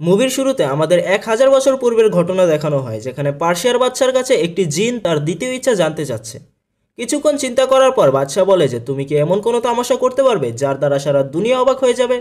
মুভির শুরুতে আমাদের 1000 বছর পূর্বের ঘটনা দেখানো হয়, যেখানে পার্সিয়ার বাদশার কাছে একটি জিন তার দ্বিতীয় ইচ্ছা জানতে চাচ্ছে। কিছুক্ষণ চিন্তা করার পর বাদশা বলে যে তুমি কি এমন কোনো তামাশা করতে পারবে যার দ্বারা সারা দুনিয়া অবাক হয়ে যাবে।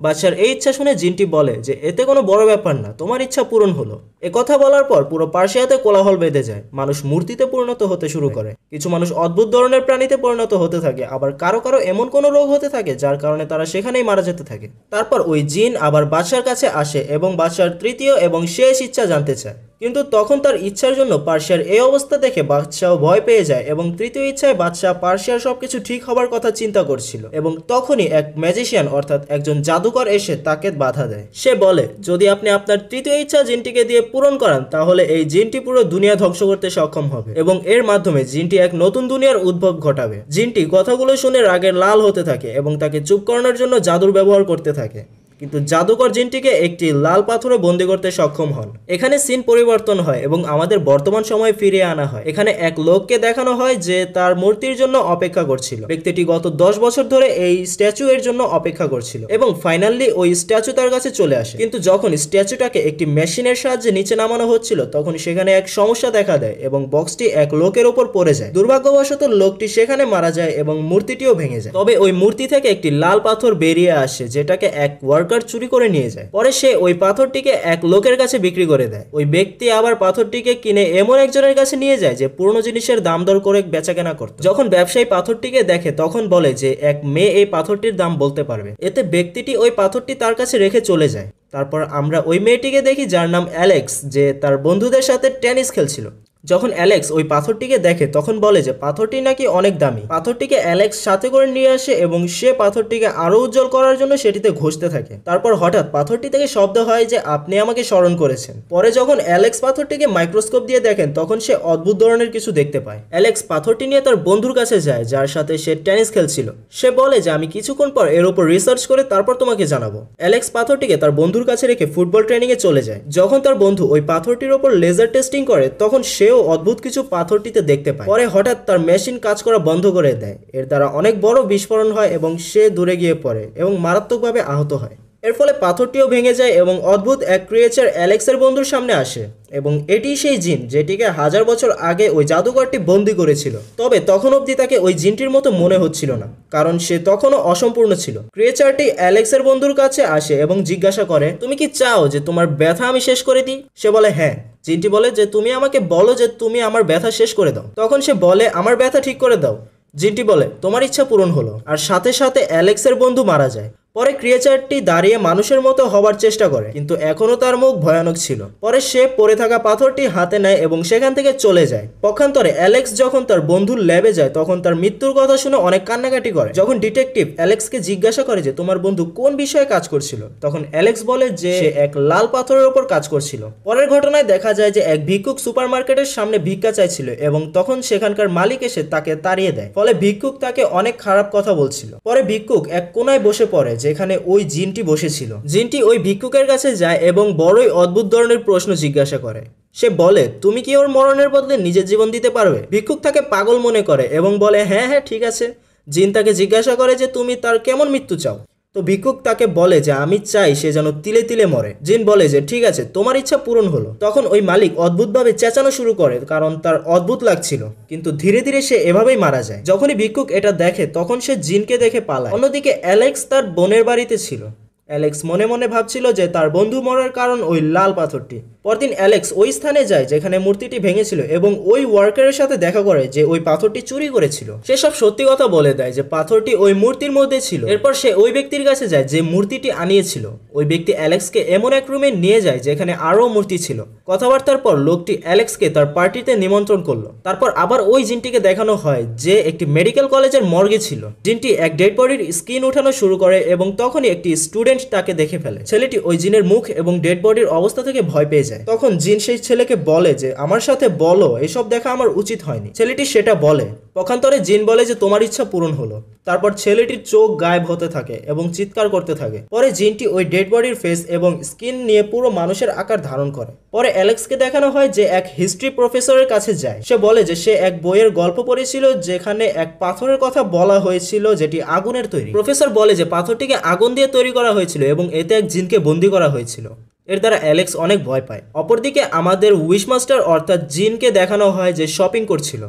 বাদশার এই ইচ্ছা শুনে জিনটি বলে যে এতে কোনো বড় ব্যাপার না, তোমার ইচ্ছা পূরণ হলো। কথা বলার পর পুরো পার্সিয়াতে কোলাহল বেঁধে যায়। মানুষ মূর্তিতে পরিণত হতে শুরু করে, কিছু মানুষ অদ্ভুত ধরনের প্রাণীতে পরিণত হতে থাকে, আবার কারো কারো এমন কোনো রোগ হতে থাকে যার কারণে তারা সেখানেই মারা যেতে থাকে। তারপর ওই জিন আবার বাদশার কাছে আসে এবং বাদশার তৃতীয় এবং শেষ ইচ্ছা জানতে চায়। কিন্তু তখন তার ইচ্ছার জন্য পার্সিয়ার এই অবস্থা দেখে বাদশাও ভয় পেয়ে যায় এবং তৃতীয় ইচ্ছায় বাদশাহ পার্সিয়ার সবকিছু ঠিক হবার কথা চিন্তা করছিল এবং তখনই এক ম্যাজিশিয়ান অর্থাৎ একজন জাদুকর এসে তাকে বাধা দেয়। সে বলে যদি আপনি আপনার তৃতীয় ইচ্ছা জিনটিকে দিয়ে পূরণ করান তাহলে এই জিনটি পুরো দুনিয়া ধ্বংস করতে সক্ষম হবে এবং এর মাধ্যমে জিনটি এক নতুন দুনিয়ার উদ্ভব ঘটাবে। জিনটি কথাগুলো শুনে রাগে লাল হতে থাকে এবং তাকে চুপ করানোর জন্য জাদুর ব্যবহার করতে থাকে, কিন্তু জাদুকর জিনটিকে একটি লাল পাথরে বন্দী করতে সক্ষম হন। এখানে সিন পরিবর্তন হয় এবং আমাদের বর্তমান সময়ে ফিরিয়ে আনা হয়। এখানে এক লোককে দেখানো হয় যে তার মূর্তির জন্য অপেক্ষা করছিল। ব্যক্তিটি গত 10 বছর ধরে এই স্ট্যাচু এর জন্য অপেক্ষা করছিল এবং ফাইনালি ওই স্ট্যাচু তার কাছে চলে আসে। কিন্তু যখন স্ট্যাচুটাকে একটি মেশিনের সাহায্যে নিচে নামানো হচ্ছিল তখন সেখানে এক সমস্যা দেখা দেয় এবং বক্সটি এক লোকের ওপর পড়ে যায়। দুর্ভাগ্যবশত লোকটি সেখানে মারা যায় এবং মূর্তিটিও ভেঙে যায়। তবে ওই মূর্তি থেকে একটি লাল পাথর বেরিয়ে আসে যেটাকে এক ওয়ার্কার চুরি করে নিয়ে যায়। পরে সে ওই পাথরটিকে এক লোকের কাছে বিক্রি করে দেয়। ওই ব্যক্তি আবার পাথরটিকে কিনে এমন একজনের কাছে নিয়ে যায় যে পুরনো জিনিসের দাম দর করে বেচাকেনা করত। যখন ব্যবসায়ী পাথরটিকে দেখে তখন বলে যে এক মেয়ে এই পাথরটির দাম বলতে পারবে। এতে ব্যক্তিটি ওই পাথরটি তার কাছে রেখে চলে যায়। তারপর আমরা ওই মেয়েটিকে দেখি যার নাম অ্যালেক্স, যে তার বন্ধুদের সাথে টেনিস খেলছিল। যখন অ্যালেক্স ওই পাথরটিকে দেখে তখন বলে যে পাথরটি নাকি অনেক দামি। পাথরটিকে অ্যালেক্স সাথে করে নিয়ে আসে এবং সে পাথরটিকে আরো উজ্জ্বল করার জন্য সেটিতে ঘষতে থাকে। তারপর হঠাৎ পাথরটি থেকে শব্দ হয় যে আপনি আমাকে স্মরণ করেছেন। পরে যখন অ্যালেক্স পাথরটিকে মাইক্রোস্কোপ দিয়ে দেখেন তখন সে অদ্ভুত ধরনের কিছু দেখতে পায়। অ্যালেক্স পাথরটি নিয়ে তার বন্ধুর কাছে যায় যার সাথে সে টেনিস খেলছিল। সে বলে যে আমি কিছুক্ষণ পর এর উপর রিসার্চ করে তারপর তোমাকে জানাবো। অ্যালেক্স পাথরটিকে তার বন্ধুর কাছে রেখে ফুটবল ট্রেনিং এ চলে যায়। যখন তার বন্ধু ওই পাথরটির উপর লেজার টেস্টিং করে তখন সে অদ্ভুত কিছু পাথরটিতে দেখতে পায়। পরে হঠাৎ তার মেশিন কাজ করা বন্ধ করে দেয়। এর দ্বারা অনেক বড় বিস্ফোরণ হয় এবং সে দূরে গিয়ে পড়ে এবং মারাত্মকভাবে আহত হয়। এর ফলে পাথরটিও ভেঙে যায় এবং অদ্ভুত এক ক্রিয়েচার অ্যালেক্সের বন্ধুর সামনে আসে এবং এটি সেই জিন যেটিকে 1000 বছর আগে ওই জাদুকরটি বন্দী করেছিল। তবে তখন অবধি তাকে ওই জিনটির মতো মনে হচ্ছিল না, কারণ সে তখনও অসম্পূর্ণ ছিল। ক্রিয়েচারটি অ্যালেক্সের বন্ধুর কাছে আসে এবং জিজ্ঞাসা করে তুমি কি চাও যে তোমার ব্যথা আমি শেষ করে দিই? সে বলে হ্যাঁ। জিনটি বলে যে তুমি আমাকে বলো যে তুমি আমার ব্যথা শেষ করে দাও। তখন সে বলে আমার ব্যথা ঠিক করে দাও। জিনটি বলে তোমার ইচ্ছা পূরণ হলো, আর সাথে সাথে অ্যালেক্সের বন্ধু মারা যায়। পরে ক্রিয়েচারটি দাঁড়িয়ে মানুষের মতো হবার চেষ্টা করে, কিন্তু এখনো তার মুখ ভয়ানক ছিল। পরে সে পড়ে থাকা পাথরটি হাতে নেয় এবং সেখান থেকে চলে যায়। পক্ষান্তরে অ্যালেক্স যখন তার বন্ধুর ল্যাবে যায় তখন তার মৃত্যুর কথা শুনে অনেক কান্নাকাটি করে। যখন ডিটেকটিভ অ্যালেক্সকে জিজ্ঞাসা করে যে তোমার বন্ধু কোন বিষয়ে কাজ করছিল, তখন অ্যালেক্স বলে যে সে এক লাল পাথরের উপর কাজ করছিল। পরের ঘটনায় দেখা যায় যে এক ভিক্ষুক সুপারমার্কেটের সামনে ভিক্ষা চাইছিল এবং তখন সেখানকার মালিক এসে তাকে তাড়িয়ে দেয়। ফলে ভিক্ষুক তাকে অনেক খারাপ কথা বলছিল। পরে ভিক্ষুক এক কোনায় বসে পড়ে যেখানে ওই জিনটি বসেছিল। জিনটি ওই ভিক্ষুকের কাছে যায় এবং বড়ই অদ্ভুত ধরনের প্রশ্ন জিজ্ঞাসা করে। সে বলে তুমি কি ওর মরণের বদলে নিজের জীবন দিতে পারবে? ভিক্ষুক তাকে পাগল মনে করে এবং বলে হ্যাঁ হ্যাঁ ঠিক আছে। জিন তাকে জিজ্ঞাসা করে যে তুমি তার কেমন মৃত্যু চাও? তো ভিক্ষুক তাকে বলে যে আমি চাই সে যেন তিলে তিলে মরে। জিন বলে যে ঠিক আছে, তোমার ইচ্ছা পূরণ হলো। তখন ওই মালিক অদ্ভুতভাবে চেঁচানো শুরু করে কারণ তার অদ্ভুত লাগছিল, কিন্তু ধীরে ধীরে সে এভাবেই মারা যায়। যখনই ভিক্ষুক এটা দেখে তখন সে জিনকে দেখে পালায়। অন্যদিকে অ্যালেক্স তার বোনের বাড়িতে ছিল। অ্যালেক্স মনে মনে ভাবছিল যে তার বন্ধু মরার কারণ ওই লাল পাথরটি। পরদিন অ্যালেক্স ওই স্থানে যায় যেখানে মূর্তিটি ভেঙেছিল এবং ওই ওয়ার্কারের সাথে দেখা করে যে ওই পাথরটি চুরি করেছিল। সে সব সত্যি কথা বলে দেয় যে পাথরটি ওই মূর্তির মধ্যে ছিল। এরপর সে ওই ব্যক্তির কাছে যায় যে মূর্তিটি আনিয়েছিল। ওই ব্যক্তি অ্যালেক্সকে এমন এক রুমে নিয়ে যায় যেখানে আরও মূর্তি ছিল। কথাবার্তার পর লোকটি অ্যালেক্সকে তার পার্টিতে নিমন্ত্রণ করলো। তারপর আবার ওই জিনটিকে দেখানো হয় যে একটি মেডিকেল কলেজের মর্গে ছিল। জিনটি এক ডেড বডির স্কিন উঠানো শুরু করে এবং তখনই একটি স্টুডেন্ট তাকে দেখে ফেলে। ছেলেটি ওই জিনের মুখ এবং ডেড বডির অবস্থা থেকে ভয় পেয়ে যায়। তখন জিন সেই ছেলেকে বলে যে আমার সাথে বলো, এসব দেখা আমার উচিত হয়নি। ছেলেটি সেটা বলে। পক্ষান্তরে জিন বলে যে তোমার ইচ্ছা পূরণ হলো। তারপর ছেলেটির চোখ গায়েব হতে থাকে এবং চিৎকার করতে থাকে। পরে জিনটি ওই ডেড বডির ফেস এবং স্কিন নিয়ে পুরো মানুষের আকার ধারণ করে। পরে অ্যালেক্সকে দেখানো হয় যে এক হিস্ট্রি প্রফেসরের কাছে যায়। সে বলে যে সে এক বইয়ের গল্প পড়েছিল যেখানে এক পাথরের কথা বলা হয়েছিল যেটি আগুনের তৈরি। প্রফেসর বলে যে পাথরটিকে আগুন দিয়ে তৈরি করা হয়েছিল এবং এতে এক জিনকে বন্দী করা হয়েছিল। এর দ্বারা অ্যালেক্স অনেক ভয় পায়। অপরদিকে আমাদের উইশমাস্টার অর্থাৎ জিনকে দেখানো হয় যে শপিং করছিল।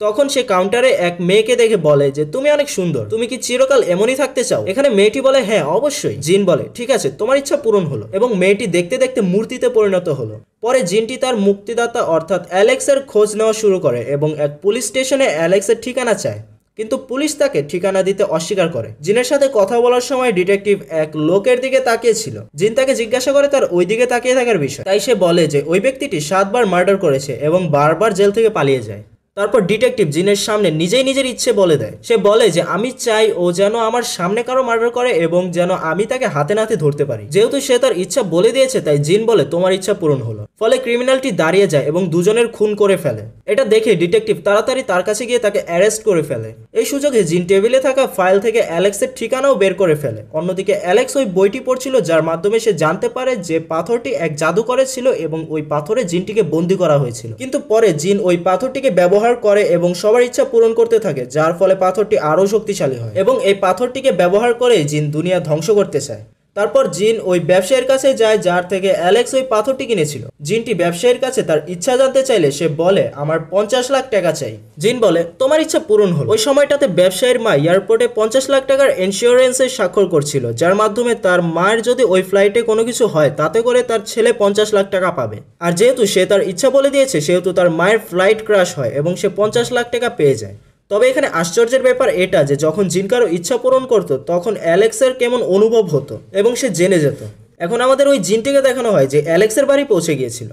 তখন সে কাউন্টারে এক মেয়েকে দেখে বলে যে তুমি অনেক সুন্দর, তুমি কি চিরকাল এমনই থাকতে চাও? এখানে মেয়েটি বলে হ্যাঁ অবশ্যই। জিন বলে ঠিক আছে, তোমার ইচ্ছা পূরণ হলো, এবং মেয়েটি দেখতে দেখতে মূর্তিতে পরিণত হলো। পরে জিনটি তার মুক্তিদাতা অর্থাৎ অ্যালেক্সের খোঁজ নেওয়া শুরু করে এবং এক পুলিশ স্টেশনে অ্যালেক্সের ঠিকানা চায়, কিন্তু পুলিশ তাকে ঠিকানা দিতে অস্বীকার করে। জিনের সাথে কথা বলার সময় ডিটেকটিভ এক লোকের দিকে তাকিয়েছিল। জিন তাকে জিজ্ঞাসা করে তার ওই দিকে তাকিয়ে থাকার বিষয়। তাই সে বলে যে ওই ব্যক্তিটি 7 বার মার্ডার করেছে এবং বারবার জেল থেকে পালিয়ে যায়। তারপর ডিটেকটিভ জিনের সামনে নিজেই নিজের ইচ্ছে বলে দেয়। সে বলে যে আমি চাই ও যেন আমার সামনে কারো মার্ডার করে এবং যেন আমি তাকে হাতে নাতে ধরতে পারি। যেহেতু সে তার ইচ্ছা বলে দিয়েছে তাই জিন বলে তোমার ইচ্ছা পূরণ হলো। ফলে ক্রিমিনালটি দাঁড়িয়ে যায় এবং দুজনের খুন করে ফেলে। এটা দেখে ডিটেকটিভ তাড়াতাড়ি তার কাছে গিয়ে তাকে অ্যারেস্ট করে ফেলে। এই সুযোগে জিন টেবিলে থাকা ফাইল থেকে অ্যালেক্সের ঠিকানাও বের করে ফেলে। অন্যদিকে অ্যালেক্স ওই বইটি পড়ছিল যার মাধ্যমে সে জানতে পারে যে পাথরটি এক জাদুকরের ছিল এবং ওই পাথরে জিনটিকে বন্দী করা হয়েছিল। কিন্তু পরে জিন ওই পাথরটিকে ব্যবহার করে এবং সবার ইচ্ছা পূরণ করতে থাকে, যার ফলে পাথরটি আরো শক্তিশালী হয় এবং এই পাথরটিকে ব্যবহার করে জিন দুনিয়া ধ্বংস করতে চায়। তারপর জিন ওই ব্যবসায়ীর কাছে যায় যার থেকে অ্যালেক্স ওই পাথরটি কিনেছিল। জিনটি ব্যবসায়ীর কাছে তার ইচ্ছা জানতে চাইলে সে বলে আমার 50 লাখ টাকা চাই। জিন বলে তোমার ইচ্ছা পূরণ হলো। ওই সময়টাতে ব্যবসায়ীর মা এয়ারপোর্টে 50 লাখ টাকার ইন্স্যুরেন্সের স্বাক্ষর করছিল, যার মাধ্যমে তার মায়ের যদি ওই ফ্লাইটে কোনো কিছু হয় তাতে করে তার ছেলে 50 লাখ টাকা পাবে। আর যেহেতু সে তার ইচ্ছা বলে দিয়েছে সেহেতু তার মায়ের ফ্লাইট ক্র্যাশ হয় এবং সে 50 লাখ টাকা পেয়ে যায়। তবে এখানে আশ্চর্যের ব্যাপার এটা যে যখন জিন কারো ইচ্ছা পূরণ করত তখন অ্যালেক্সের কেমন অনুভব হতো এবং সে জেনে যেত। এখন আমাদের ওই জিনটিকে দেখানো হয় যে অ্যালেক্সের বাড়ি পৌঁছে গিয়েছিল।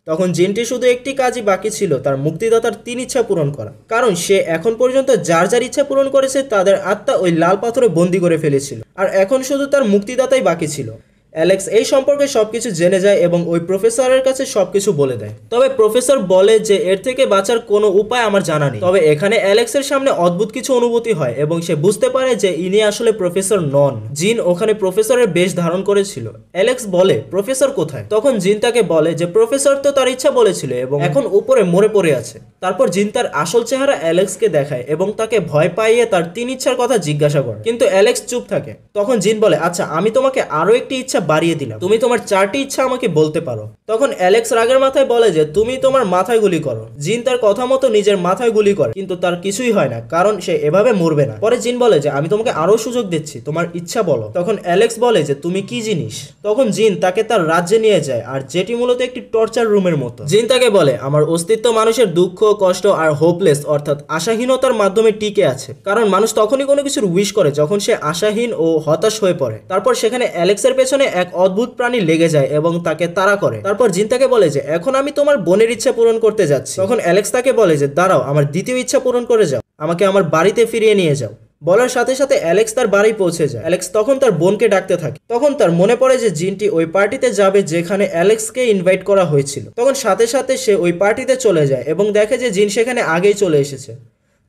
তখন জিনটি শুধু একটি কাজই বাকি ছিল, তার মুক্তিদাতার 3 ইচ্ছা পূরণ করা, কারণ সে এখন পর্যন্ত যার যার ইচ্ছা পূরণ করেছে তাদের আত্মা ওই লাল পাথরে বন্দি করে ফেলেছিল, আর এখন শুধু তার মুক্তিদাতাই বাকি ছিল। অ্যালেক্স এই সম্পর্কে সবকিছু জেনে যায় এবং ওই প্রফেসরের কাছে সবকিছু বলে দেয়। তবে প্রফেসর বলে যে এর থেকে বাঁচার কোনো উপায় আমার জানা নেই। তবে এখানে অ্যালেক্সের সামনে অদ্ভুত কিছু অনুভূতি হয় এবং সে বুঝতে পারে যে ইনি আসলে প্রফেসর নন। জিন ওখানে প্রফেসরের বেশ ধারণ করেছিল। অ্যালেক্স বলে প্রফেসর কোথায়? তখন জিন তাকে বলে যে প্রফেসর তো তার ইচ্ছা বলেছিল এবং এখন উপরে মরে পড়ে আছে। তারপর জিন তার আসল চেহারা অ্যালেক্সকে দেখায় এবং তাকে ভয় পাইয়ে তার 3 ইচ্ছার কথা জিজ্ঞাসা করে, কিন্তু অ্যালেক্স চুপ থাকে। তখন জিন বলে আচ্ছা আমি তোমাকে আরো একটি ইচ্ছা বাড়িয়ে দিলাম, তুমি তোমার 4টি ইচ্ছা আমাকে বলতে পারো। তখন অ্যালেক্স রাগের মাথায় বলে যে তুমি তোমার মাথায় গুলি করো। জিন তার কথা মতো নিজের মাথায় গুলি করে, কিন্তু তার কিছুই হয় না কারণ সে এভাবে মরবে না। পরে জিন বলে যে আমি তোমাকে আরো সুযোগ দিচ্ছি, তোমার ইচ্ছা বলো। তখন অ্যালেক্স বলে যে তুমি কি জিনিস? তখন জিন তাকে তার রাজ্যে নিয়ে যায়, আর যেটি মূলত একটি টর্চার রুমের মতো। জিন তাকে বলে আমার অস্তিত্ব মানুষের দুঃখ কষ্ট আর হোপলেস অর্থাৎ আশাহীনতার মাধ্যমে টিকে আছে, কারণ মানুষ তখনই কোনো কিছুর উইশ করে যখন সে আশাহীন ও হতাশ হয়ে পড়ে। তারপর সেখানে অ্যালেক্সের পেছনে এক অদ্ভুত প্রাণী লেগে যায় এবং তাকে তাড়া করে। তারপর জিন তাকে বলে যে এখন আমি তোমার বোনের ইচ্ছা পূরণ করতে যাচ্ছি। তখন অ্যালেক্স তাকে বলে যে দাঁড়াও, আমার দ্বিতীয় ইচ্ছা পূরণ করে যাও, আমাকে আমার বাড়িতে ফিরিয়ে নিয়ে যাও। বলার সাথে সাথে অ্যালেক্স তার বাড়ি পৌঁছে যায়। অ্যালেক্স তখন তার বোনকে ডাকতে থাকে। তখন তার মনে পড়ে যে জিনটি ওই পার্টিতে যাবে যেখানে অ্যালেক্সকে ইনভাইট করা হয়েছিল। তখন সাথে সাথে সে ওই পার্টিতে চলে যায় এবং দেখে যে জিন সেখানে আগেই চলে এসেছে।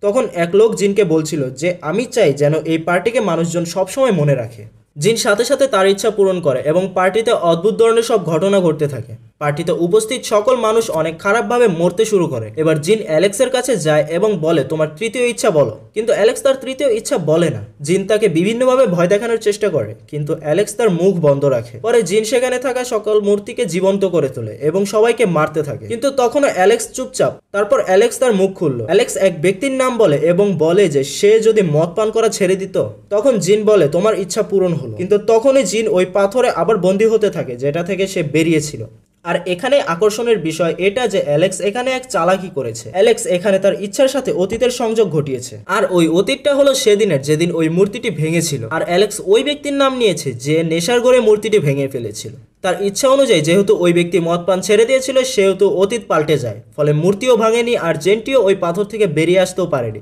তখন এক লোক জিনকে বলছিল যে আমি চাই যেন এই পার্টিকে মানুষজন সবসময় মনে রাখে। জিন সাথে সাথে তার ইচ্ছা পূরণ করে এবং পার্টিতে অদ্ভুত ধরনের সব ঘটনা ঘটতে থাকে। পার্টিতে উপস্থিত সকল মানুষ অনেক খারাপভাবে মরতে শুরু করে। এবার জিন অ্যালেক্সের কাছে যায় এবং বলে তোমার তৃতীয় ইচ্ছা বলো, কিন্তু অ্যালেক্স তার তৃতীয় ইচ্ছা বলে না। জিন তাকে বিভিন্নভাবে ভয় দেখানোর চেষ্টা করে, কিন্তু অ্যালেক্স তার মুখ বন্ধ রাখে। পরে জিন সেখানে থাকা সকল মূর্তিকে জীবন্ত করে তোলে এবং সবাইকে মারতে থাকে, কিন্তু তখনও অ্যালেক্স চুপচাপ। তারপর অ্যালেক্স তার মুখ খুললো। অ্যালেক্স এক ব্যক্তির নাম বলে এবং বলে যে সে যদি মদ পান করা ছেড়ে দিত। তখন জিন বলে তোমার ইচ্ছা পূরণ হলো, কিন্তু তখনই জিন ওই পাথরে আবার বন্দী হতে থাকে যেটা থেকে সে বেরিয়েছিল। আর এখানে আকর্ষণের বিষয় এটা যে অ্যালেক্স এখানে এক চালাকি করেছে। অ্যালেক্স এখানে তার ইচ্ছার সাথে অতীতের সংযোগ ঘটিয়েছে, আর ওই অতীতটা হলো সেদিনের যেদিন ওই মূর্তিটি ভেঙেছিল। আর অ্যালেক্স ওই ব্যক্তির নাম নিয়েছে যে নেশার ঘরে মূর্তিটি ভেঙে ফেলেছিল। তার ইচ্ছা অনুযায়ী যেহেতু ওই ব্যক্তি মদ পান ছেড়ে দিয়েছিল সেহেতু অতীত পাল্টে যায়, ফলে মূর্তিও ভাঙেনি আর জেনটিও ওই পাথর থেকে বেরিয়ে আসতেও পারেনি।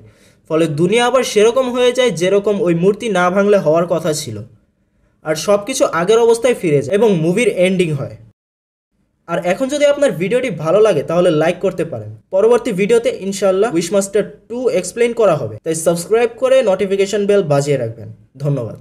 ফলে দুনিয়া আবার সেরকম হয়ে যায় যেরকম ওই মূর্তি না ভাঙলে হওয়ার কথা ছিল, আর সবকিছু আগের অবস্থায় ফিরে যায় এবং মুভির এন্ডিং হয়। আর এখন যদি আপনার ভিডিওটি ভালো লাগে তাহলে লাইক করতে পারেন। পরবর্তী ভিডিওতে ইনশাআল্লাহ উইশমাস্টার 2 এক্সপ্লেইন করা হবে, তাই সাবস্ক্রাইব করে নোটিফিকেশন বেল বাজিয়ে রাখবেন। ধন্যবাদ।